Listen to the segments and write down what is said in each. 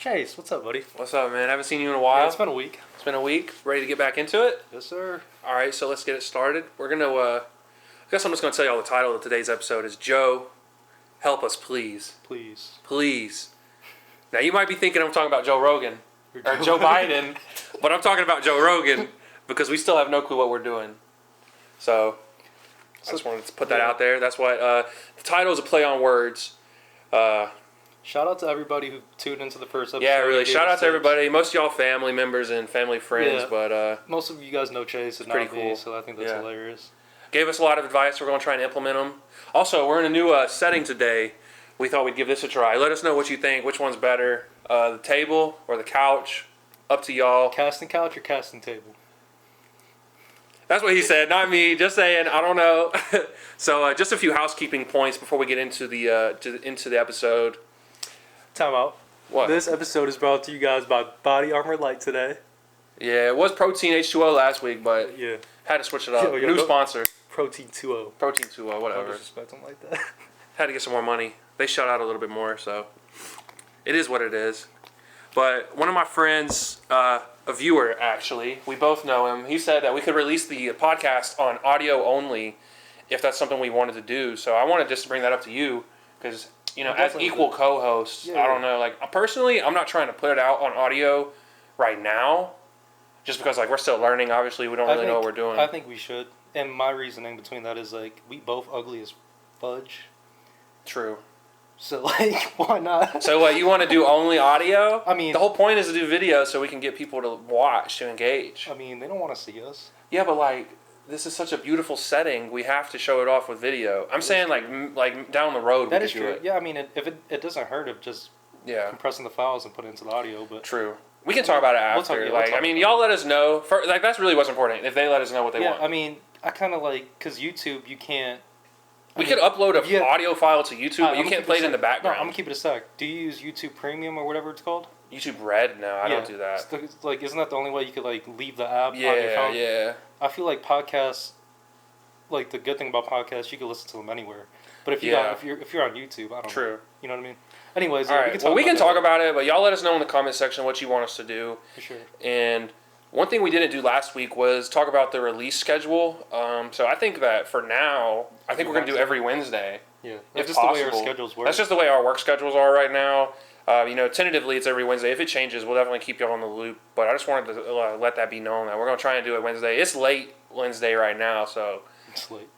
Chase, what's up, buddy? What's up, man? Haven't seen you in a while. Yeah, it's been a week. It's been a week. Ready to get back into it? Yes, sir. All right, so let's get it started. We're going to, I guess I'm just going to tell you all the title of today's episode is Joe, Help Us Please. Please. Please. Now, you might be thinking I'm talking about Joe Rogan or Joe Biden, but I'm talking about Joe Rogan because we still have no clue what we're doing. So I just wanted to put that out there. That's why the title is a play on words. Shout out to everybody who tuned into the first episode. Yeah, really. Shout out to everybody. Most of y'all family members and family friends, but most of you guys know Chase and pretty not cool. me, so I think that's hilarious. Gave us a lot of advice. We're going to try and implement them. Also, we're in a new setting today. We thought we'd give this a try. Let us know what you think. Which one's better, the table or the couch? Up to y'all. Casting couch or casting table? That's what he said, not me. Just saying. I don't know. So, just a few housekeeping points before we get into the episode. Time out. What? This episode is brought to you guys by Body Armor Light today. Yeah, it was Protein H2O last week, but yeah, had to switch it up. New sponsor. Protein 2O. Protein 2O, whatever. Don't disrespect them like that. Had to get some more money. They shut out a little bit more, so it is what it is. But one of my friends, a viewer actually, we both know him, he said that we could release the podcast on audio only if that's something we wanted to do. So I wanted just to bring that up to you because, you know, as equal co-hosts, I don't know, like personally, I'm not trying to put it out on audio right now just because like we're still learning. Obviously, we don't really know what we're doing. I think we should. And my reasoning between that is like we both ugly as fudge. True. So like, why not? So what, you want to do only audio? I mean, the whole point is to do video so we can get people to watch, to engage. I mean, they don't want to see us. Yeah, but like, this is such a beautiful setting. We have to show it off with video. I'm saying like down the road that we is could do true. it. Yeah, I mean, it doesn't hurt if just compressing the files and put it into the audio. But true. We can talk about it after. We'll talk I mean, y'all let us know. Like, that's really what's important. If they let us know what they want. I mean, I kind of like, because YouTube, you can't. We could upload an audio file to YouTube, but you can't play it in the background. No, I'm going to keep it a sec. Do you use YouTube Premium or whatever it's called? YouTube Red? No, I don't do that. It's like, isn't that the only way you could like leave the app on your phone? Yeah. I feel like podcasts, like the good thing about podcasts, you can listen to them anywhere. But if you if you're on YouTube, I don't know. True. You know what I mean? Anyways, all right. We can talk about it, but y'all let us know in the comment section what you want us to do. For sure. And one thing we didn't do last week was talk about the release schedule. So I think that for now, I think we're going to do every Wednesday. Yeah. That's just the way our schedules work. That's just the way our work schedules are right now. You know, tentatively it's every Wednesday. If it changes, we'll definitely keep y'all on the loop. But I just wanted to let that be known that we're going to try and do it Wednesday. It's late Wednesday right now, so. It's late.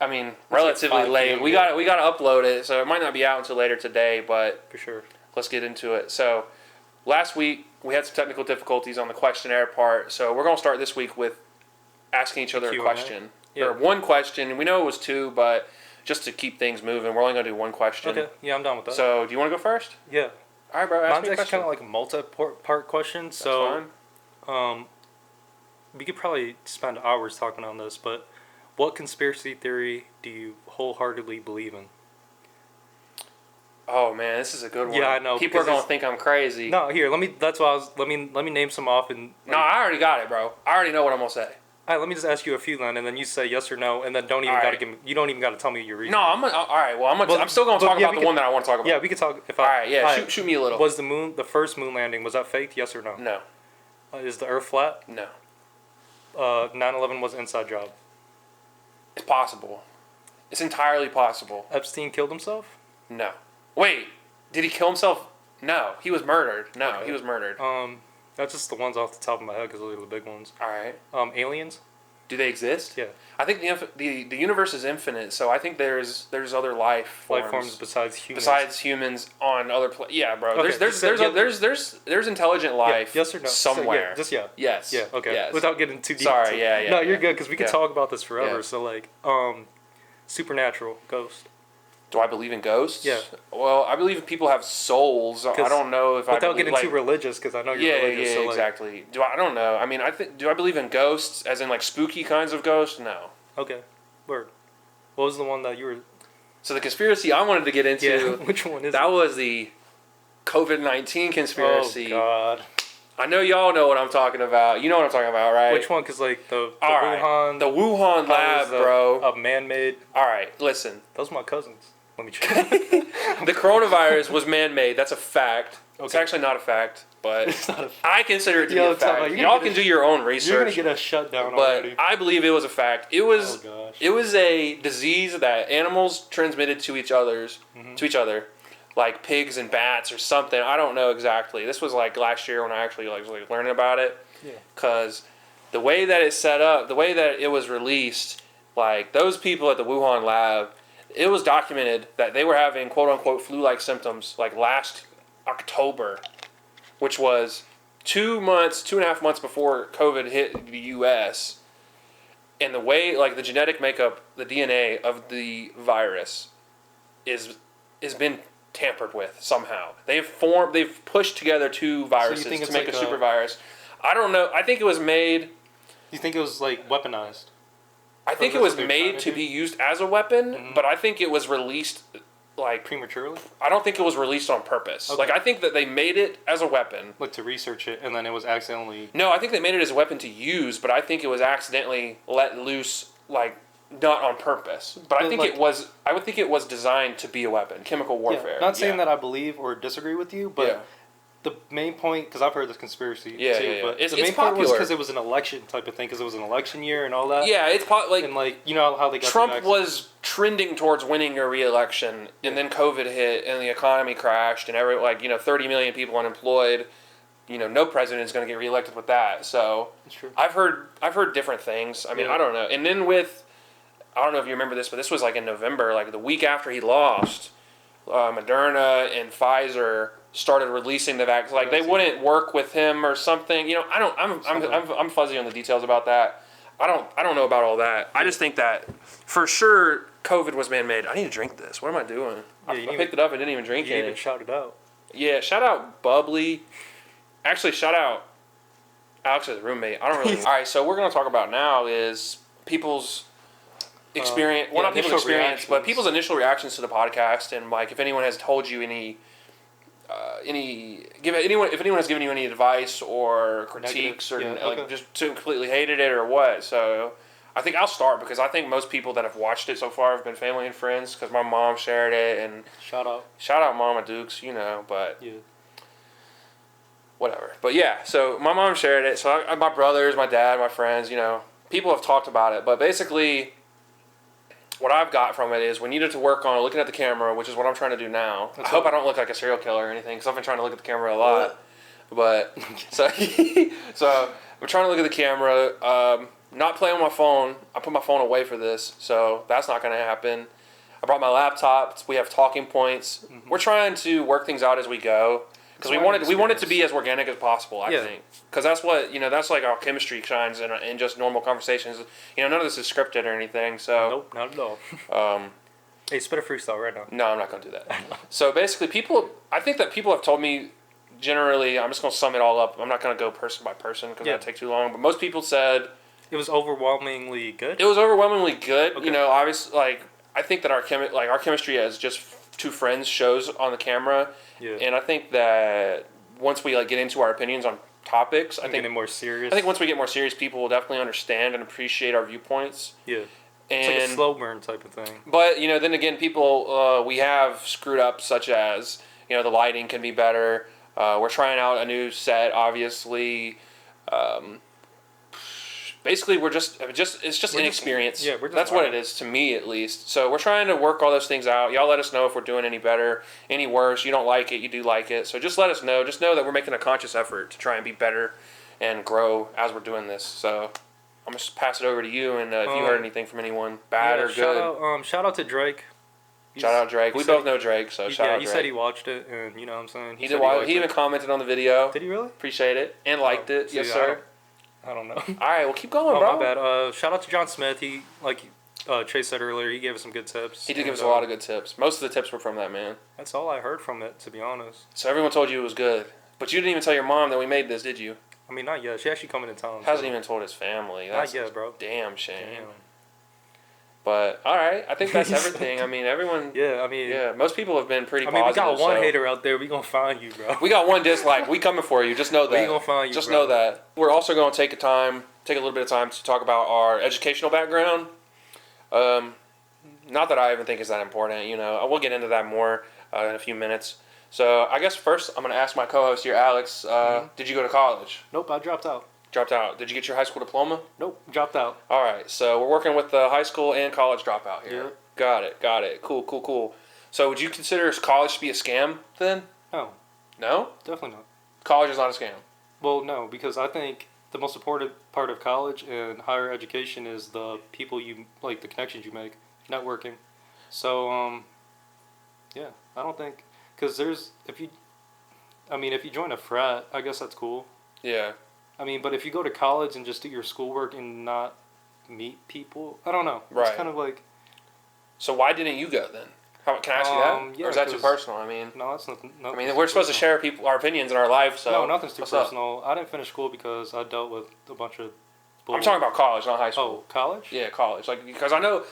I mean, relatively like late. We got to upload it, so it might not be out until later today, but for sure. Let's get into it. So, last week we had some technical difficulties on the questionnaire part, so we're going to start this week with asking each other a question. Yeah. Or one question. We know it was two, but just to keep things moving, we're only going to do one question. Okay. Yeah, I'm done with that. So, do you want to go first? Yeah. All right, bro. Ask Mine's me a actually question. kind of like a multi-part question. That's so, fine. We could probably spend hours talking on this, but what conspiracy theory do you wholeheartedly believe in? Oh man, this is a good one. Yeah, I know. People are gonna think I'm crazy. No, here, let me name some off and. No, I already got it, bro. I already know what I'm gonna say. All right, let me just ask you a few then, and then you say yes or no, and then don't even gotta tell me your reason. No, all right. Well, I'm still gonna talk about the one that I want to talk about. Yeah, we could talk. All right, yeah. Shoot me a little. Was the first moon landing, was that faked? Yes or no? No. Is the Earth flat? No. 9/11 was an inside job. It's possible. It's entirely possible. Epstein killed himself? No. Wait, did he kill himself? No, he was murdered. No, okay. He was murdered. That's just the ones off the top of my head because those are the big ones. All right. Aliens? Do they exist? Yeah. I think the universe is infinite, so I think there's other life forms besides humans. On other yeah, bro. Okay. There's intelligent life. Yeah. Yes or no? Somewhere. Yes. Yeah. Okay. Yes. Without getting too deep. Sorry. Yeah. No, you're good because we could talk about this forever. Yeah. So like, supernatural, ghost. Do I believe in ghosts? Yeah. Well, I believe people have souls. I don't know if without getting too religious, because I know you're religious. Yeah, so exactly. I don't know. I mean, do I believe in ghosts, as in like spooky kinds of ghosts? No. Okay. Word. What was the one that you were? So the conspiracy I wanted to get into. Yeah. Which one is that? Was the COVID-19 conspiracy. Oh God. I know y'all know what I'm talking about. You know what I'm talking about, right? Which one? Because like the Wuhan. The Wuhan lab, bro. A man-made. All right, listen. Those are my cousins. Let me check. The coronavirus was man-made. That's a fact. It's actually not a fact, but It's not a fact. I consider it to be Yo, a fact. you're Y'all gonna can get do your own You're going research. to get us shut down But already. I believe it was a fact. It was Oh, gosh. it was a disease that animals transmitted to each other, like pigs and bats or something. I don't know exactly. This was like last year when I actually was like learning about it. Yeah. Because the way that it's set up, the way that it was released, like those people at the Wuhan lab, it was documented that they were having quote unquote flu-like symptoms like last October, which was 2.5 months before COVID hit the U.S. And the way, like the genetic makeup, the DNA of the virus is been tampered with somehow. They've pushed together two viruses think to it's make like a super virus. I don't know. I think it was made. You think it was like weaponized? I think it that's was what they're made trying to to do? be used as a weapon, but I think it was released like Prematurely? I don't think it was released on purpose. Okay. Like I think that they made it as a weapon. Like to research it, and then it was accidentally. No, I think they made it as a weapon to use, but I think it was accidentally let loose, like not on purpose. But I But, think like- it was. I would think it was designed to be a weapon, chemical warfare. Yeah, not saying that I believe or disagree with you, but Yeah. the main point, because I've heard this conspiracy Yeah, too, yeah, yeah. but It's the main point was popular. because it was an election type of thing, because it was an election year and all that. Yeah, it's like And like, you know how they got the Trump vaccine? was trending towards winning a re-election, and then COVID hit, and the economy crashed, and 30 million people unemployed. No president is going to get reelected with that. So That's true. I've heard different things. I mean, Yeah. I don't know. And then I don't know if you remember this, but this was like in November, like the week after he lost, Moderna and Pfizer started releasing the vaccine. Like they wouldn't work with him or something. I'm fuzzy on the details about that. I don't know about all that. I just think that for sure COVID was man-made. I need to drink this. What am I doing? I picked it up and didn't even drink You it. even shouted out. Yeah, shout out Bubbly. Actually, shout out Alex's roommate. I don't really. All right, so we're gonna talk about now is people's experience. Well, not people's initial experience, but reactions. people's initial reactions to the podcast, and like if anyone has told you if anyone has given you any advice or critiques Negative. or Yeah, like okay. just completely hated it or what. So I think I'll start because I think most people that have watched it so far have been family and friends because my mom shared it and Shout out. shout out Mama Dukes, but Yeah. whatever. But yeah, so my mom shared it. So my brothers, my dad, my friends, people have talked about it. But basically, what I've got from it is we needed to work on looking at the camera, which is what I'm trying to do now. I hope I don't look like a serial killer or anything, because I've been trying to look at the camera a lot. But so we're trying to look at the camera. Not playing on my phone. I put my phone away for this, so that's not going to happen. I brought my laptop. We have talking points. Mm-hmm. We're trying to work things out as we go. Because we want it to be as organic as possible, I think. Because that's what, that's like our chemistry shines in just normal conversations. None of this is scripted or anything, so. Nope, not at all. Hey, spit a freestyle right now. No, I'm not going to do that. So basically, I think that people have told me, generally, I'm just going to sum it all up. I'm not going to go person by person because that'd take too long. But most people said. It was overwhelmingly good? It was overwhelmingly good. Okay. Obviously, I think that our chemistry as just two friends shows on the camera. Yeah. And I think that once we get into our opinions on topics, I think getting more serious. I think once we get more serious, people will definitely understand and appreciate our viewpoints. Yeah. And, it's like a slow burn type of thing. But then again, people we have screwed up, such as the lighting can be better. We're trying out a new set, obviously. Basically, it's just inexperience. That's what it is to me, at least. So we're trying to work all those things out. Y'all let us know if we're doing any better, any worse. You don't like it, you do like it. So just let us know. Just know that we're making a conscious effort to try and be better and grow as we're doing this. So I'm gonna just pass it over to you, and if you heard anything from anyone, bad or good. Shout out to Drake. Shout out Drake. We both know Drake, so shout out Drake. He said he watched it, and you know what I'm saying? He did watch. He even commented on the video. Did he really? Appreciate it and liked it. See, Yes, sir. I don't know. All right, well, keep going, Oh, bro. my bad. Shout out to John Smith. He, Chase said earlier, he gave us some good tips. He did give us a lot of good tips. Most of the tips were from that man. That's all I heard from it, to be honest. So everyone told you it was good. But you didn't even tell your mom that we made this, did you? I mean, not yet. She actually coming in town. Hasn't even told his family. That's not yet, bro. Damn shame. Damn. But, all right. I think that's everything. I mean, everyone... Yeah, most people have been pretty positive. positive. We got one hater out there. We gonna find you, bro. We got one dislike. We coming for you. Just know that. We gonna find you, Just bro. know that. We're also going to take a little bit of time to talk about our educational background. Not that I even think is that important. We'll get into that more in a few minutes. So I guess first I'm gonna ask my co-host here, Alex. Did you go to college? Nope, I dropped out. Dropped out. Did you get your high school diploma? Nope, dropped out. All right. So we're working with the high school and college dropout here. Yep. Got it. Cool. So would you consider college to be a scam then? No, No. definitely not. College is not a scam. Well, no, because I think the most important part of college and higher education is the people you like, the connections you make, networking. So, yeah, I don't think because if you join a frat, I guess that's cool. Yeah. I mean, but if you go to college and just do your schoolwork and not meet people, I don't know. Right. It's kind of like So why didn't you go then? Can I ask you that? yeah, or is that too 'cause- personal? I mean, no, that's nothing. I mean, we're supposed to share our opinions in our life. So No, nothing's too what's up? personal. I didn't finish school because I dealt with a bunch of. I'm talking about college, not high school. Oh, college? Yeah, college. Like, because I know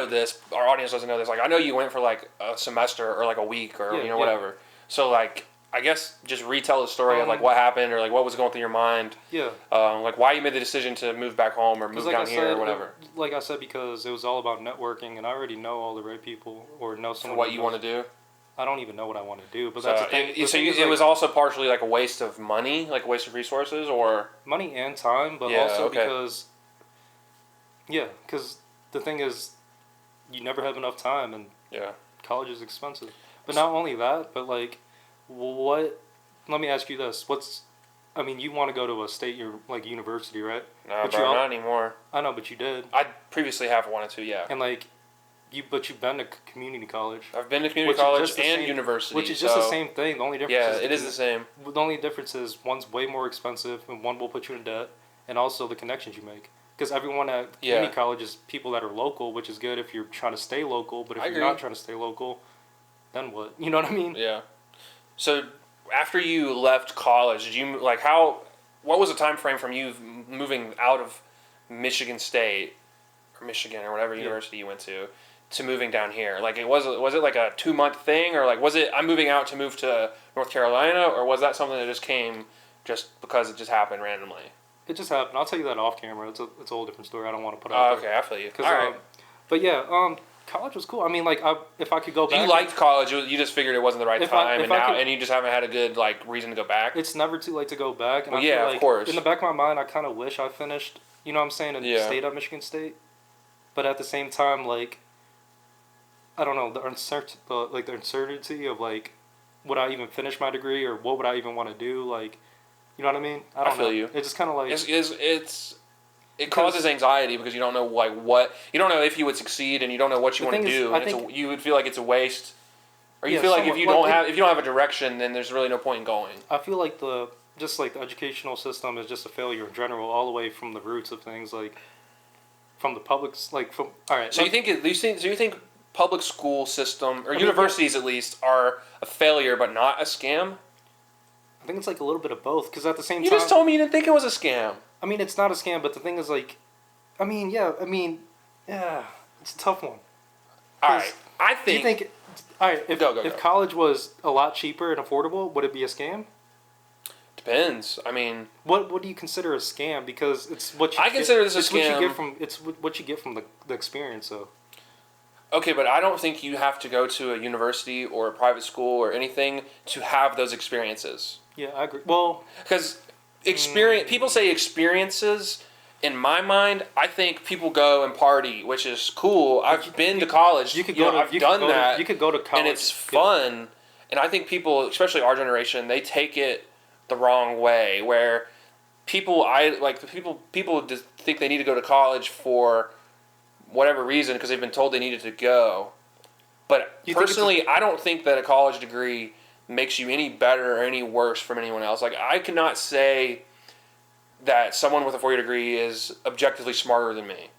this. Our audience doesn't know this. Like, I know you went for like a semester or like a week or Yeah, whatever. So like, I guess just retell the story of like what happened or like what was going through your mind. Yeah. Like why you made the decision to move back home or move Like down I here said, or whatever. Like I said, because it was all about networking, and I already know all the right people or know For someone. what who you knows- want to do. I don't even know what I want to do, but So, that's the thing. it was also partially like a waste of money, like a waste of resources, or money and time, but Yeah, also okay. because the thing is, you never have enough time, and yeah. college is expensive. But not only that, but like, what? Let me ask you this: you want to go to a state, university, right? No, But bro, you all- not anymore. I know, but you did, I previously have wanted to, yeah. and like, but you've been to community college. I've been to community Which is college just the and same- university, Which is just the so- same thing. The only difference Yeah, is it is the same. The only difference is one's way more expensive and one will put you in debt, and also the connections you make. Because everyone at community Yeah. college is people that are local, which is good if you're trying to stay local. But if I you're agree. not trying to stay local, then what? You know what I mean? Yeah. So after you left college, did you like how? What was the time frame from you moving out of Michigan State or Michigan or whatever university you went to moving down here? Like was it like a 2-month thing or like was it I'm moving out to move to North Carolina or was that something that just came just because it just happened randomly? It just happened. I'll tell you that off camera. It's a whole different story. I don't want to put out Oh, okay, I feel you. there. All right. But yeah, college was cool. I mean, like, if I could go back, You liked college. You just figured it wasn't the right If I- time, if and I now could- and you just haven't had a good like reason to go back. it's never too late to go back. And Well, I feel yeah, like of course. in the back of my mind, I kind of wish I finished. You know what I'm saying? And Yeah. stayed at Michigan State. But at the same time, like, I don't know, the uncertainty of like, would I even finish my degree or what would I even want to do? Like, you know what I mean? I don't feel know. you. It's just kind of like It causes anxiety because you don't know like what you don't know if you would succeed and you don't know what you The want to thing is, do. I And think- you would feel like it's a waste, or you Yeah, feel like if somewhat. you Like, don't have a direction, then there's really no point in going. I feel like the educational system is just a failure in general, all the way from the roots of things, like from the public's, like from all right. So you think public school system or universities at least are a failure but not a scam? I think it's like a little bit of both, because at the same You time, just told me you didn't think it was a scam. I mean, it's not a scam, but the thing is, like, yeah, it's a tough one. All right, I Do you think. think, all right, if Go. college was a lot cheaper and affordable, would it be a scam? Depends. I mean, What do you consider a scam? Because it's what you I consider this a it's what you scam. get from what you get from the experience. So okay, but I don't think you have to go to a university or a private school or anything to have those experiences. yeah, I agree. Well, Because people say experiences. In my mind, I think people go and party, which is cool. I've been to college. you could know, go to I've you done could go that. To, you could go to college and it's fun. And I think people, especially our generation, they take it the wrong way. Where people just think they need to go to college for whatever reason because they've been told they needed to go. But You think it's personally, I don't think that a college degree makes you any better or any worse from anyone else. Like I cannot say that someone with a 4-year degree is objectively smarter than me.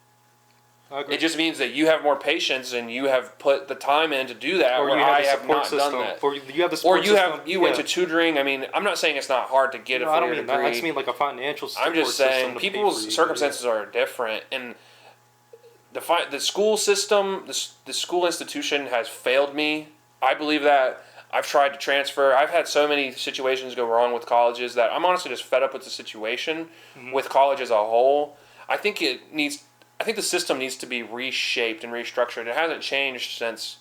I agree. It just means that you have more patience and you have put the time in to do that, or where you have I a have support not system, done that. or you have the Or support you system. went to tutoring. I mean, I'm not saying it's not hard to get a No, I don't 4-year mean that. degree. I just mean like a financial support I'm just saying system to pay people's for you. circumstances are different, and the school system, the school institution has failed me. I believe that. I've tried to transfer. I've had so many situations go wrong with colleges that I'm honestly just fed up with the situation with college as a whole. I think the system needs to be reshaped and restructured. It hasn't changed since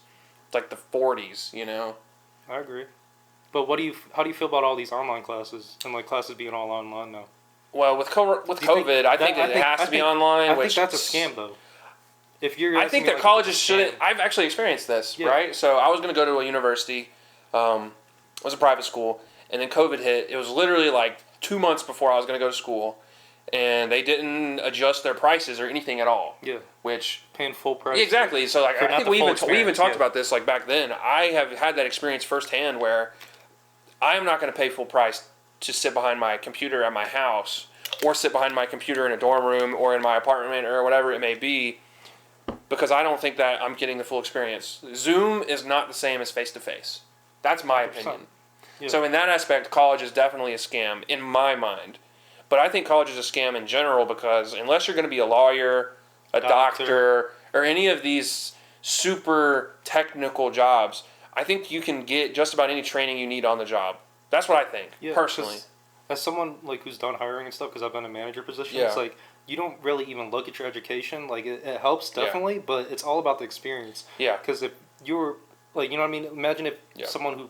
like the 40s, you know. I agree. But how do you feel about all these online classes and like classes being all online now? Well, with COVID, I think it has to be online. I think that's a scam though. If you're, I think that colleges shouldn't. I've actually experienced this, right? So I was going to go to a university. It was a private school, and then COVID hit. It was literally like 2 months before I was going to go to school, and they didn't adjust their prices or anything at all. Yeah. Which paying full price. Yeah, exactly. So like I think we even talked about this like back then. I have had that experience firsthand where I am not going to pay full price to sit behind my computer at my house or sit behind my computer in a dorm room or in my apartment or whatever it may be, because I don't think that I'm getting the full experience. Zoom is not the same as face-to-face. That's my opinion. Yeah. So in that aspect, college is definitely a scam in my mind. But I think college is a scam in general because unless you're going to be a lawyer, a doctor, or any of these super technical jobs, I think you can get just about any training you need on the job. That's what I think, personally. As someone like who's done hiring and stuff, because I've been in manager positions, it's like you don't really even look at your education. Like it helps definitely, but it's all about the experience. Yeah. Because if you were like, you know what I mean? Imagine if someone who,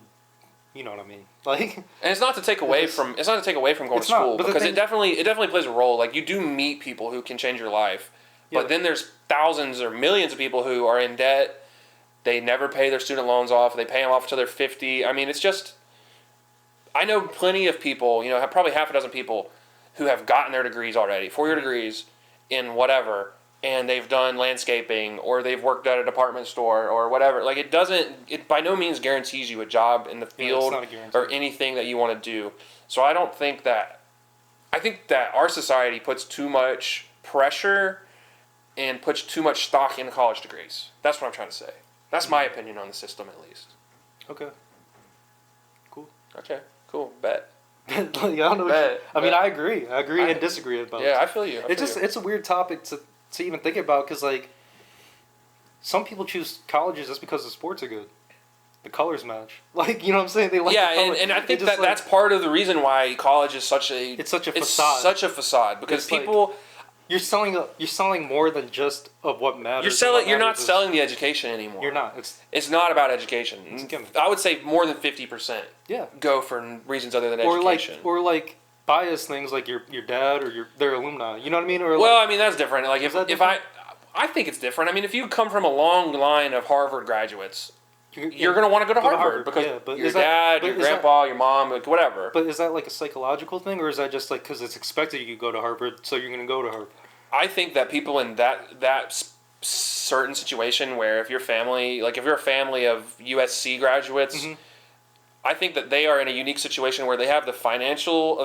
you know what I mean? Like, and it's not to take away from going to school, because it definitely plays a role. Like you do meet people who can change your life, but then there's thousands or millions of people who are in debt. They never pay their student loans off. They pay them off until they're 50. I mean, it's just. I know plenty of people, probably half a dozen people who have gotten their degrees already, 4-year degrees in whatever, and they've done landscaping or they've worked at a department store or whatever. Like it by no means guarantees you a job in the field or anything that you want to do. So I think that our society puts too much pressure and puts too much stock in college degrees. That's what I'm trying to say. That's my opinion on the system, at least. Okay. Cool. Okay. Cool. Bet. I don't know. I mean, I agree. I agree and disagree about it. Yeah, I feel you. It's a weird topic to even think about because like some people choose colleges just because the sports are good. The colors match. Like, you know what I'm saying? They like the color. and I think that's part of the reason why college is such a facade. It's such a facade because people. You're selling more than just of what matters. You're not selling the education anymore. You're not. It's not about education. I would say more than 50%. Yeah. Go for reasons other than education. Or like bias things like your dad or their alumni. You know what I mean? Or I mean that's different. Like if I think it's different. I mean if you come from a long line of Harvard graduates, you're going to want to go to Harvard because your dad, your grandpa, your mom, like whatever. But is that like a psychological thing, or is that just like because it's expected you go to Harvard, so you're going to go to Harvard? I think that people in that certain situation where if you're a family of USC graduates, I think that they are in a unique situation where they have the financial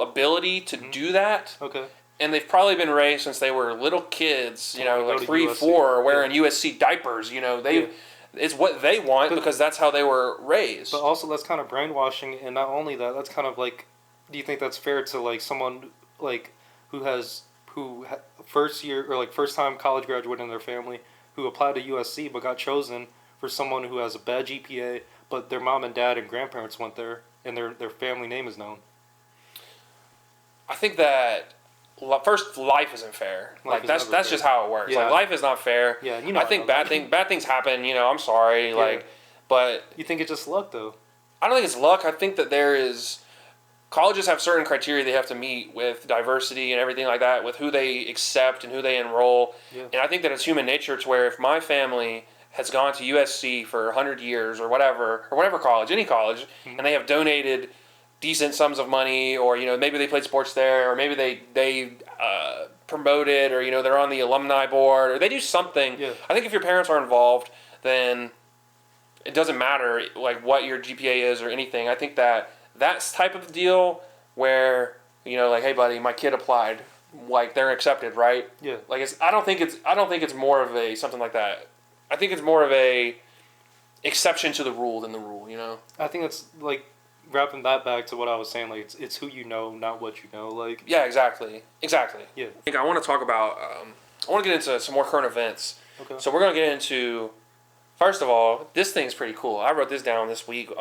ability to do that. Okay. And they've probably been raised since they were little kids, like 3, 4, wearing USC diapers. It's what they want because that's how they were raised. But also that's kind of brainwashing, and not only that, that's kind of like, do you think that's fair to like someone like who first year or like first time college graduate in their family who applied to USC but got chosen for someone who has a bad GPA, but their mom and dad and grandparents went there and their family name is known? I think that. First, life isn't fair. That's just how it works. Yeah. Like life is not fair. Yeah, I think bad things happen. I'm sorry. Yeah. But you think it's just luck, though? I don't think it's luck. I think that colleges have certain criteria they have to meet with diversity and everything like that, with who they accept and who they enroll. Yeah. And I think that it's human nature to where if my family has gone to USC for 100 years or whatever college, any college, and they have donated decent sums of money, or maybe they played sports there, or maybe they promoted, or they're on the alumni board, or they do something. Yeah. I think if your parents are involved, then it doesn't matter like what your GPA is or anything. I think that's type of deal where like, hey buddy, my kid applied, like they're accepted, right? Yeah. Like I don't think it's more of a something like that. I think it's more of a exception to the rule than the rule. I think it's like. Wrapping that back to what I was saying, like it's who you know, not what you know. Like yeah, exactly. Yeah. I think I want to talk about. I want to get into some more current events. Okay. So we're gonna get into. First of all, this thing's pretty cool. I wrote this down this week.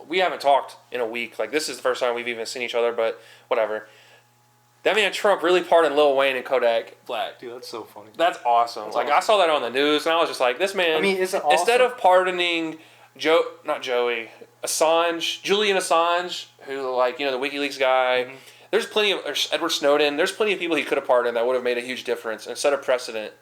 We haven't talked in a week. Like this is the first time we've even seen each other, but whatever. That man Trump really pardoned Lil Wayne and Kodak Black. Dude, that's so funny. That's awesome. I saw that on the news, and I was just like, this man. I mean, is it awesome? Instead of pardoning not Joey, Assange, Julian Assange, who like, you know, the WikiLeaks guy. Mm-hmm. There's plenty of, or Edward Snowden. There's plenty of people he could have pardoned that would have made a huge difference and set a precedent.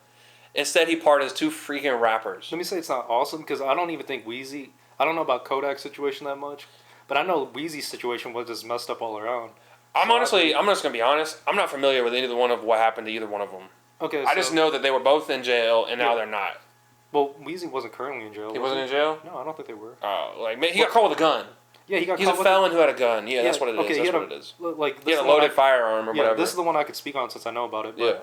Instead, he pardons 2 freaking rappers. Let me say it's not awesome because I don't even think Wheezy. I don't know about Kodak's situation that much, but I know Wheezy's situation was just messed up all around. I'm just gonna be honest. I'm not familiar with either one of what happened to either one of them. Okay, I just know that they were both in jail and now they're not. Well, Wheezy wasn't currently in jail. He wasn't in jail? No, I don't think they were. Oh, like he got caught with a gun. Yeah, he got. He's a felon who had a gun. Yeah, that's what it is. Okay, that's what it is. Like he had a loaded firearm or whatever. This is the one I could speak on since I know about it. But, yeah.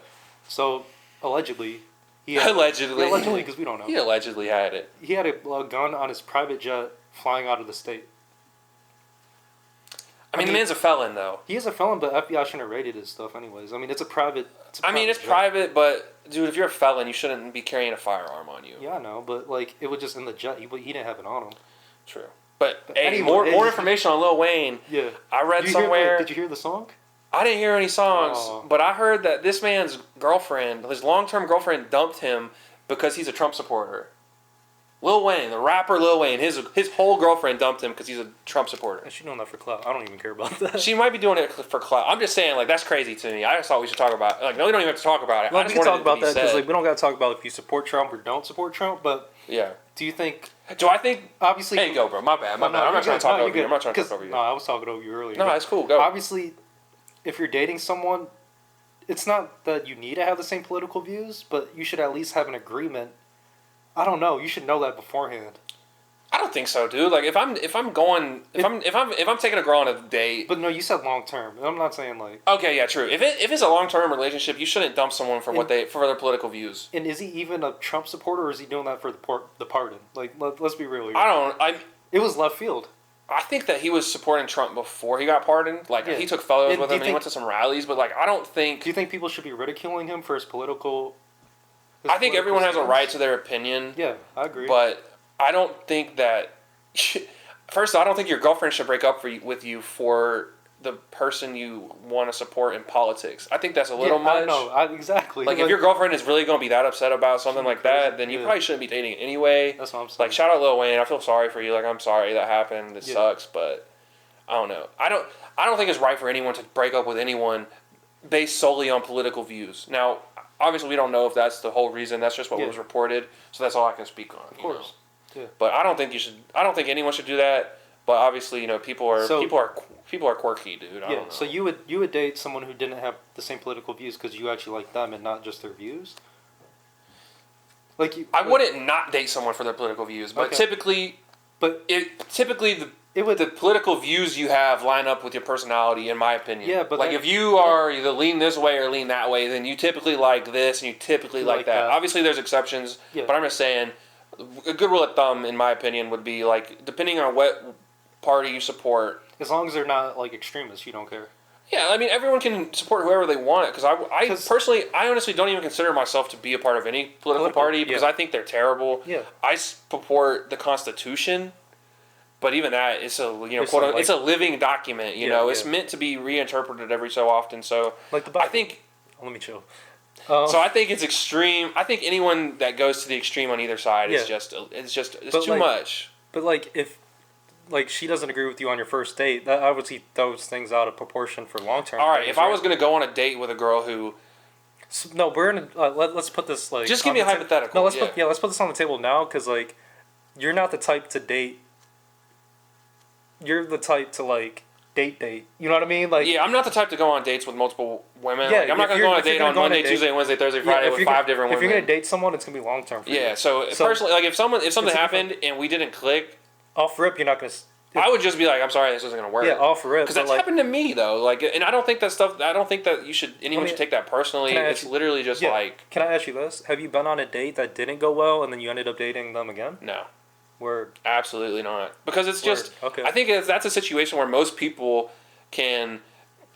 So allegedly. Allegedly, because we don't know. He allegedly had it. He had a gun on his private jet flying out of the state. I mean, the man's a felon, though. He is a felon, but FBI shouldn't have raided his stuff anyways. I mean, it's private, private, but, dude, if you're a felon, you shouldn't be carrying a firearm on you. Yeah, I know, but, like, it was just in the jet. He didn't have it on him. True. But hey, anyway, more information on Lil Wayne. Yeah. I read somewhere... Did you hear the song? I didn't hear any songs, but I heard that this man's girlfriend, his long-term girlfriend, dumped him because he's a Trump supporter. Lil Wayne, the rapper Lil Wayne, his whole girlfriend dumped him because he's a Trump supporter. She's doing that for clout. I don't even care about that. She might be doing it for clout. I'm just saying, like, that's crazy to me. I just thought we should talk about it. Like, no, we don't even have to talk about it. Well, we can talk about that because like, we don't got to talk about if you support Trump or don't support Trump, but yeah. Do you think... Do I think... Obviously... Hey, go, bro. My bad. I'm not trying to talk over you. I'm not trying to talk over you. No, I was talking over you earlier. No, that's cool. Go. Obviously... If you're dating someone, it's not that you need to have the same political views, but you should at least have an agreement. I don't know. You should know that beforehand. I don't think so, dude. Like if I'm taking a girl on a date. But no, you said long term. I'm not saying like. Okay, yeah, true. If it's a long term relationship, you shouldn't dump someone for for their political views. And is he even a Trump supporter, or is he doing that for the pardon? Like, let's be real here. It was left field. I think that he was supporting Trump before he got pardoned. Like, he took photos with him and he went to some rallies. But, like, I don't think... Do you think people should be ridiculing him for his political... I think everyone has a right to their opinion. Yeah, I agree. But I don't think that... First, I don't think your girlfriend should break up with you for the person you want to support in politics. I think that's a little much. I know, exactly. Like, if your girlfriend is really going to be that upset about something like that, then you probably shouldn't be dating anyway. That's what I'm saying. Like, shout out Lil Wayne. I feel sorry for you. Like, I'm sorry that happened. It sucks, but I don't know. I don't think it's right for anyone to break up with anyone based solely on political views. Now, obviously, we don't know if that's the whole reason. That's just what was reported. So that's all I can speak on. Of course. Yeah. But I don't think anyone should do that. But obviously, people are quirky, dude. I don't know. So you would date someone who didn't have the same political views because you actually like them and not just their views? I wouldn't not date someone for their political views, but typically the political views you have line up with your personality, in my opinion. Yeah, but if you are either lean this way or lean that way, then you typically like this and you typically like that. Obviously, there's exceptions, but I'm just saying a good rule of thumb, in my opinion, would be like depending on what party you support. As long as they're not like extremists, you don't care. Yeah, I mean, everyone can support whoever they want. Because I personally, I honestly don't even consider myself to be a part of any political party because I think they're terrible. Yeah, I support the Constitution, but even that, it's a quote, it's a living document. You know, it's meant to be reinterpreted every so often. So like the Bible. I think. Let me chill. So I think it's extreme. I think anyone that goes to the extreme on either side is just too much. But like if. Like, she doesn't agree with you on your first date, that I would see those things out of proportion for long-term. All right, if I was going to go on a date with a girl who... No, we're in a... let's put this, like... Just give me a hypothetical. No, let's put this on the table now, because, like, you're not the type to date... You're the type to, like, date. You know what I mean? Like, yeah, I'm not the type to go on dates with multiple women. Yeah, like, I'm not going to go on a date on Monday, Tuesday, Wednesday, Thursday, Friday with 5 different women. If you're going to date someone, it's going to be long-term for you. Yeah, so personally, like, if something happened and we didn't click... Off rip, you're not going to... I would just be like, I'm sorry, this isn't going to work. Yeah, off rip. Because that's happened to me, though. Like, and I don't think that stuff... I don't think that anyone should take that personally. It's literally just like... Can I ask you this? Have you been on a date that didn't go well and then you ended up dating them again? No. Word. Absolutely not. Because it's just... Okay. I think that's a situation where most people can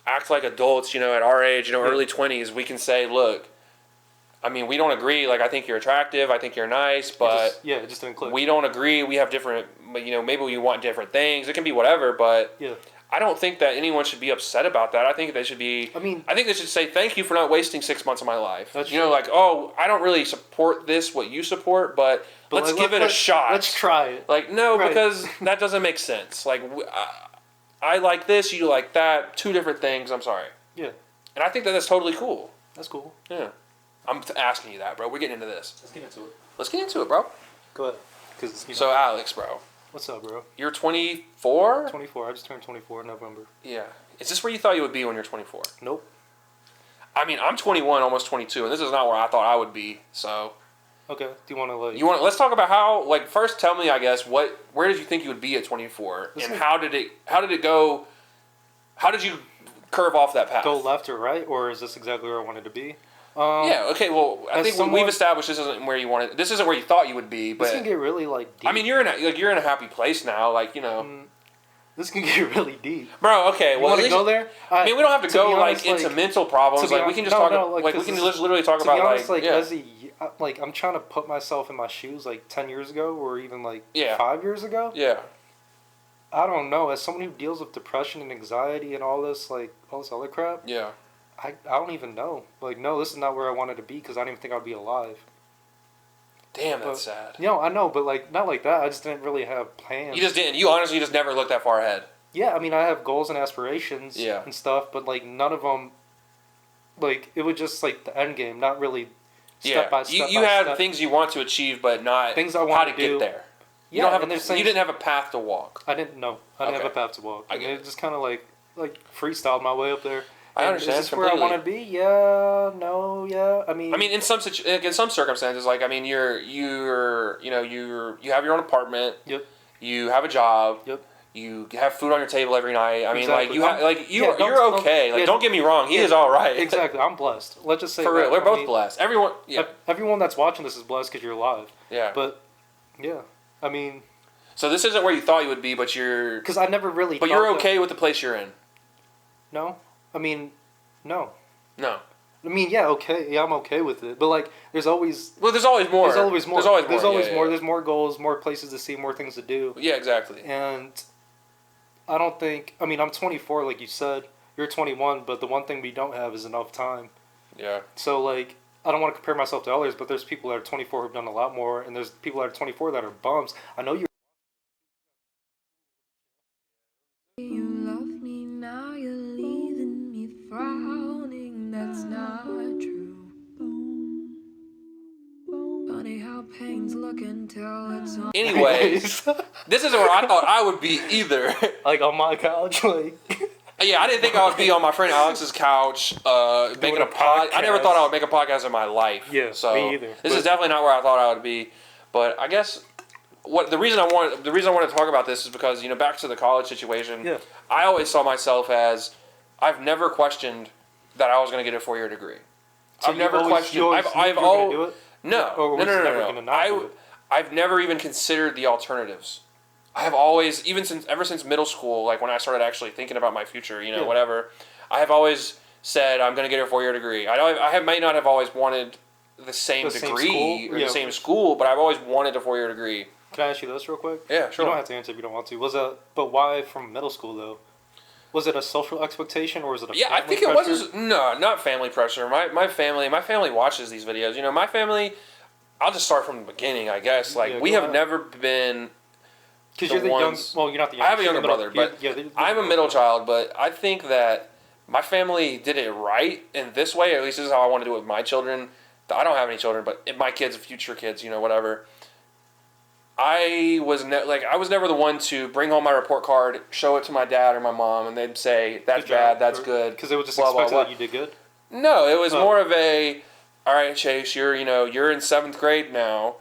act like adults, at our age, early 20s. We can say, look... I mean, we don't agree. Like, I think you're attractive. I think you're nice, but it just didn't click. We don't agree. We have different, maybe we want different things. It can be whatever, but I don't think that anyone should be upset about that. I think they should be. I think they should say thank you for not wasting 6 months of my life. That's you know, like, oh, I don't really support what you support, but let's give it a shot. Let's try it. Like, no, because that doesn't make sense. Like, I like this, you like that. Two different things. I'm sorry. Yeah. And I think that's totally cool. That's cool. Yeah. I'm asking you that, bro. We're getting into this. Let's get into it. Let's get into it, bro. Go ahead. 'Cause, So, Alex, bro. What's up, bro? You're 24? 24. I just turned 24 in November. Yeah. Is this where you thought you would be when you're 24? Nope. I mean, I'm 21, almost 22, and this is not where I thought I would be. So, okay. Do you want to like? Let's talk about how. Like, first, tell me, I guess, where did you think you would be at 24, and how did it go? How did you curve off that path? Go left or right, or is this exactly where I wanted to be? Yeah. Okay. Well, I think we've established this isn't where you wanted. This isn't where you thought you would be. But this can get really like deep. I mean, you're in a happy place now. Like, you know. This can get really deep. Bro, okay. You want to go there? I mean, we don't have to go honest, into mental problems. Like, we can just talk. Like, we can just literally talk about honest, like as I'm trying to put myself in my shoes like 10 years ago, or even like 5 years ago. Yeah. I don't know. As someone who deals with depression and anxiety and all this other crap. Yeah. I don't even know. Like, no, this is not where I wanted to be because I didn't even think I'd be alive. Damn, that's sad. You know, I know, but like not like that. I just didn't really have plans. You just didn't. You honestly just never looked that far ahead. Yeah, I mean, I have goals and aspirations and stuff, but like none of them, like it was just like the end game, not really step by step. You had things you want to achieve, but not things I want how to get there. Yeah, you didn't have a path to walk. I didn't know. I didn't have a path to walk. I it just kind of like freestyled my way up there. I understand. Is this where I want to be? Yeah, no, yeah. I mean, in some circumstances, like I mean, you have your own apartment. Yep. You have a job. Yep. You have food on your table every night. I mean, exactly. you're okay. Like, don't get me wrong. He is all right. Exactly. I'm blessed. Let's just say for real. We're both blessed. Everyone. Yeah. Everyone that's watching this is blessed because you're alive. Yeah. But, yeah, I mean. So this isn't where you thought you would be, but you're. Because I never really. But you're okay with the place you're in. No, I mean, no. No. I mean, yeah, okay. Yeah, I'm okay with it. But, like, there's always... Well, there's always more. There's always more. There's always more. There's more goals, more places to see, more things to do. Yeah, exactly. And I don't think... I mean, I'm 24, like you said. You're 21, but the one thing we don't have is enough time. Yeah. So, like, I don't want to compare myself to others, but there's people that are 24 who've done a lot more, and there's people that are 24 that are bums. I know you're... You love me, now you're leaving me frowning. That's not true. Funny how pains look until it's on. Anyways, this isn't where I thought I would be either. Like on my couch, like. Yeah, I didn't think I would be on my friend Alex's couch making a podcast. I never thought I would make a podcast in my life. Yeah, so me either. This is definitely not where I thought I would be. But I guess the reason I wanted to talk about this is because, you know, back to the college situation. Yeah. I always saw myself as I've never questioned that I was going to get a 4-year degree. So I've never questioned. I've always no. I've never even considered the alternatives. I have always, ever since middle school, like when I started actually thinking about my future, you know, whatever, I have always said I'm going to get a 4-year degree. I may not have always wanted the same degree or the same school, but I've always wanted a 4-year degree. Can I ask you this real quick? Yeah, sure. You don't have to answer if you don't want to. But why from middle school though? Was it a social expectation or was it a family I think pressure? it was. No, not family pressure. My family watches these videos. You know, my family. I'll just start from the beginning, I guess. Like we have never been. Because you're the young. Well, you're not the youngest. I have a younger brother, but I'm a middle child. But I think that my family did it right in this way. At least this is how I want to do it with my children. I don't have any children, but my kids, future kids, you know, whatever. I was never the one to bring home my report card, show it to my dad or my mom, and they'd say that's bad, that's good. Because they would just expect that you did good. No, it was more of a, all right, Chase, you're in 7th grade now.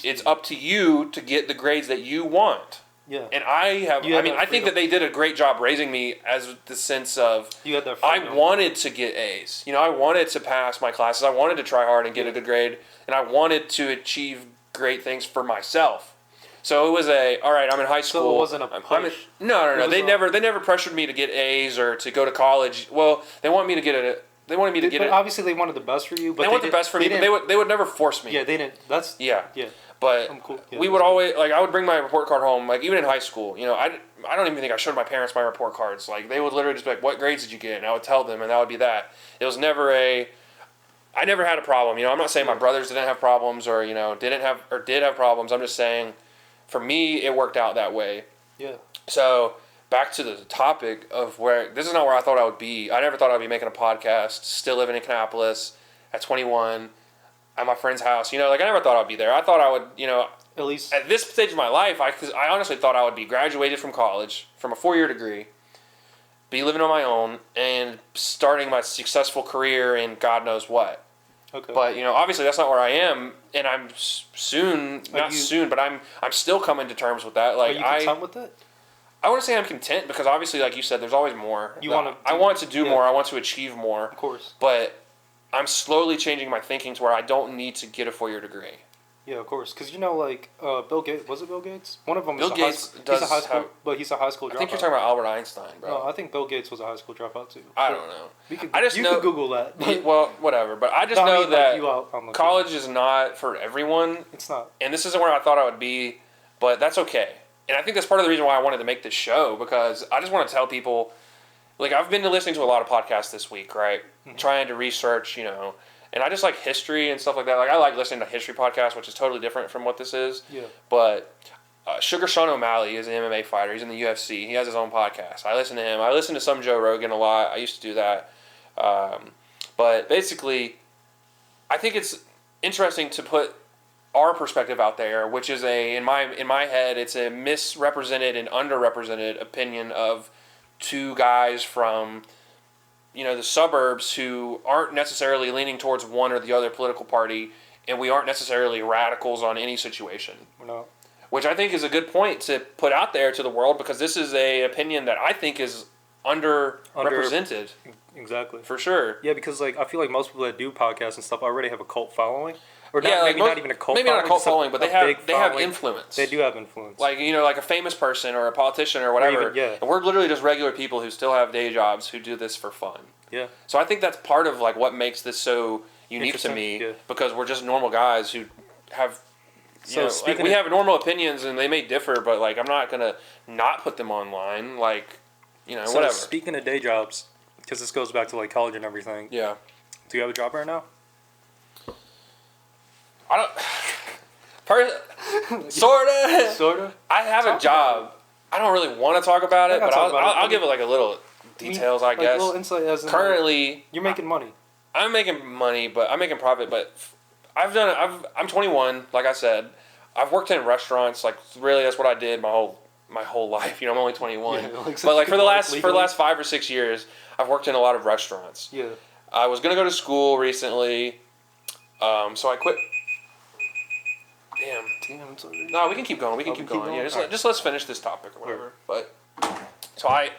It's up to you to get the grades that you want. Yeah. And I think that they did a great job raising me as the sense of you had that I wanted to get A's. You know, I wanted to pass my classes. I wanted to try hard and get a good grade, and I wanted to achieve great things for myself. So it was all right, I'm in high school. So it wasn't a push. No. They never pressured me to get A's or to go to college. Well, they want me to get They wanted me to get but it. obviously they wanted the best for you. But they want the best for me, but they would never force me. Yeah, they didn't. That's Yeah. Yeah. But I'm cool. Yeah, we would always, like, I would bring my report card home, like, even in high school. You know, I don't even think I showed my parents my report cards. Like, they would literally just be like, what grades did you get? And I would tell them, and that would be that. It was never I never had a problem. You know, I'm not saying my brothers didn't have problems or, you know, did have problems. I'm just saying, for me, it worked out that way. Yeah. So, back to the topic of this is not where I thought I would be. I never thought I'd be making a podcast, still living in Kannapolis at 21, at my friend's house. You know, like, I never thought I'd be there. I thought I would, you know, at least at this stage of my life, I honestly thought I would be graduated from college, from a 4-year degree, be living on my own, and starting my successful career in God knows what. Okay. But, you know, obviously that's not where I am, and I'm but I'm still coming to terms with that. Like, are you content with it? I want to say I'm content because obviously, like you said, there's always more. I want to do more. I want to achieve more. Of course. But I'm slowly changing my thinking to where I don't need to get a 4-year degree. Yeah, of course. Because, you know, like, Bill Gates, was it Bill Gates? One of them Bill is Gates he's a high school, but he's a high school dropout. I think you're talking about Albert Einstein, bro. No, I think Bill Gates was a high school dropout, too. I don't know. You could Google that. Well, whatever. But I just know that like, college is not for everyone. It's not. And this isn't where I thought I would be, but that's okay. And I think that's part of the reason why I wanted to make this show, because I just want to tell people, like, I've been listening to a lot of podcasts this week, right? Mm-hmm. Trying to research, you know, and I just like history and stuff like that. Like, I like listening to history podcasts, which is totally different from what this is. Yeah. But Sugar Sean O'Malley is an MMA fighter. He's in the UFC. He has his own podcast. I listen to him. I listen to some Joe Rogan a lot. I used to do that. But basically, I think it's interesting to put our perspective out there, which is in my head, it's a misrepresented and underrepresented opinion of two guys from, you know, the suburbs who aren't necessarily leaning towards one or the other political party, and we aren't necessarily radicals on any situation. No. Which I think is a good point to put out there to the world, because this is a opinion that I think is underrepresented. Exactly. For sure. Yeah, because, like, I feel like most people that do podcasts and stuff already have a cult following. Or not, yeah, maybe not even a cult following. Maybe not a cult following, but they have influence. They do have influence. Like, you know, like a famous person or a politician or whatever. And we're literally just regular people who still have day jobs who do this for fun. Yeah. So I think that's part of, like, what makes this so unique to me, because we're just normal guys who have, you know, like, we have normal opinions and they may differ, but, like, I'm not going to not put them online, like, you know, whatever. Speaking of day jobs, because this goes back to, like, college and everything. Yeah. Do you have a job right now? I don't. Sorta. I have a job. I don't really want to talk about it, but I'll give it like a little details, I guess. Little insight as in, currently, you're making money. I'm making money, but I'm making profit. But I'm 21, like I said. I've worked in restaurants. Like, really, that's what I did my whole life. You know, I'm only 21. Yeah, but like for the last 5 or 6 years, I've worked in a lot of restaurants. Yeah. I was gonna go to school recently, so I quit. Damn. Sorry. No, we can keep going. We can keep going. Yeah, just let's finish this topic or whatever. But so I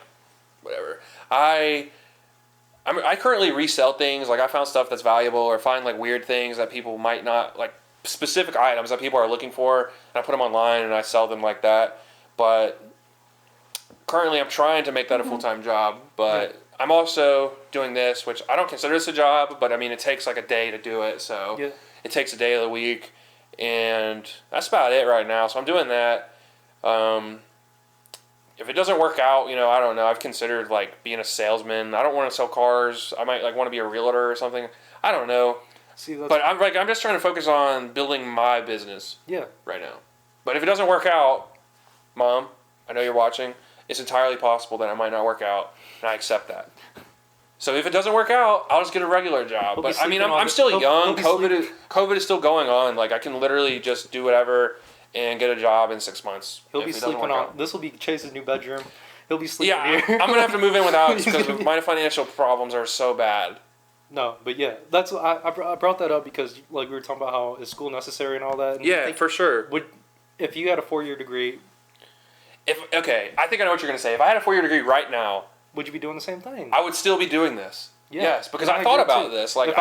currently resell things. Like, I found stuff that's valuable, or find like weird things that people might not like, specific items that people are looking for, and I put them online and I sell them like that. But currently, I'm trying to make that a full-time job. But I'm also doing this, which I don't consider this a job, but I mean, it takes like a day to do it. So it takes a day of the week. And that's about it right now. So I'm doing that. If it doesn't work out, you know, I don't know. I've considered like being a salesman. I don't want to sell cars. I might like want to be a realtor or something. I don't know. But I'm just trying to focus on building my business. Yeah. Right now. But if it doesn't work out, Mom, I know you're watching. It's entirely possible that I might not work out, and I accept that. So if it doesn't work out, I'll just get a regular job. But I mean, I'm still young. COVID is still going on. Like, I can literally just do whatever and get a job in 6 months. He'll be sleeping on. This will be Chase's new bedroom. He'll be sleeping here. I'm gonna have to move in with Alex because my financial problems are so bad. No, but yeah, that's I brought that up because, like, we were talking about how is school necessary and all that. And yeah, for sure. If you had a 4-year degree? I think I know what you're gonna say. If I had a 4-year degree right now, would you be doing the same thing? I would still be doing this. Yeah. Yes, because I thought about this. Like,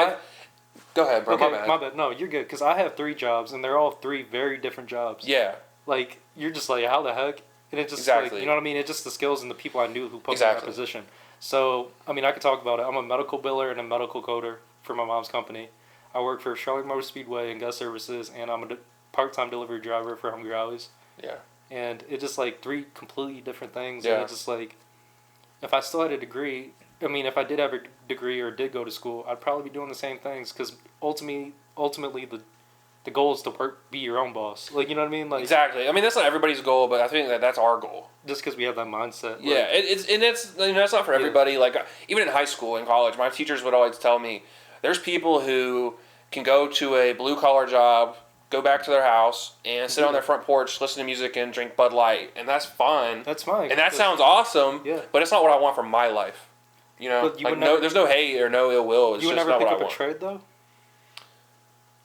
go ahead, bro. Okay, my bad. No, you're good. Because I have 3 jobs, and they're all 3 very different jobs. Yeah. Like, you're just like, how the heck? And it's just like, you know what I mean? It's just the skills and the people I knew who put me in that position. So, I mean, I could talk about it. I'm a medical biller and a medical coder for my mom's company. I work for Charlotte Motor Speedway and guest services, and I'm a part-time delivery driver for Hungry Howie's. Yeah. And it's just like three completely different things. Yeah. And it's just like, if I still had a degree, I mean, if I did have a degree or did go to school, I'd probably be doing the same things because ultimately the goal is to be your own boss. Like, you know what I mean? Like, Exactly. I mean, that's not everybody's goal, but I think that's our goal. just because we have that mindset. Yeah, Like, that's not for everybody. Like even in high school and college, my teachers would always tell me, there's people who can go to a blue collar job, go back to their house, and sit on their front porch, listen to music, and drink Bud Light, and that's fine. that's fine. And that sounds awesome. Yeah. But it's not what I want for my life. You know, But you like would never- there's no hate or no ill will. It's You would just never not pick what up I a want. trade, though?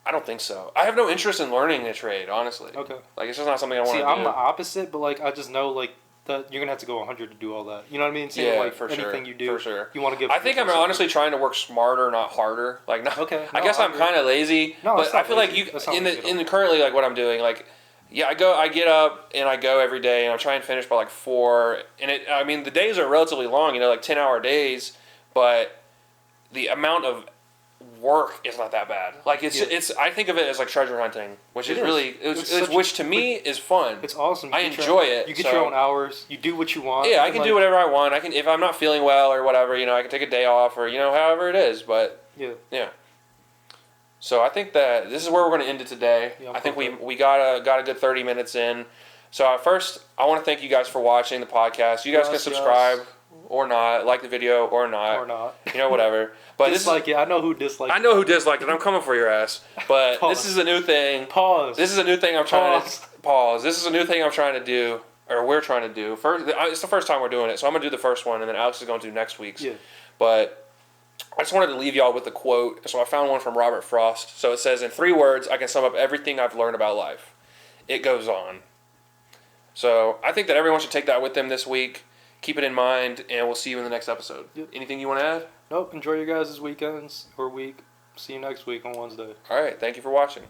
I don't think so. I have no interest in learning a trade, honestly. Okay. Like it's just not something I want See, to do. I'm the opposite, but like I just know like that you're gonna have to go 100 to do all that. You know what I mean? Same with, Yeah, like for anything sure. you do, For sure. you want to give. I think I'm yourself honestly trying to work smarter, not harder. Like, not, Okay, I no, guess I I'm agree. kind of lazy, No, but it's I not feel lazy. like you That's not in lazy at the all. currently like what I'm doing. Like, yeah, I get up and I go every day, and I try and finish by like 4. And I mean, the days are relatively long, you know, like 10-hour days, but the amount of work is not that bad. Like it's I think of it as like treasure hunting, which It is is. really It's which to me is fun. It's awesome. I You get enjoy your, it, You get so- your own hours. You do what you want. Yeah, I and, can like, do whatever I want. I can if I'm not feeling well or whatever, you know, I can take a day off or you know, however it is. But Yeah. yeah. So I think that this is where we're going to end it today. Yeah, I'm I think cool with we got a good 30 minutes in. So first, I want to thank you guys for watching the podcast. You guys can Yes, subscribe yes. or not, like the video or not, Or not. you know, whatever. But Dislike it. I know who disliked. I know who disliked it. I'm coming for your ass. But Pause. this is a new thing. Pause. This is a new thing I'm trying Pause. to pause. This is a new thing I'm trying to do, or we're trying to do. First, it's the first time we're doing it, so I'm gonna do the first one, and then Alex is gonna do next week's. Yeah. But I just wanted to leave y'all with a quote. So I found one from Robert Frost. So it says, "In 3 words, I can sum up everything I've learned about life. It goes on." So I think that everyone should take that with them this week. Keep it in mind, and we'll see you in the next episode. Yep. Anything you want to add? Nope. Enjoy your guys' weekends or week. See you next week on Wednesday. All right. Thank you for watching.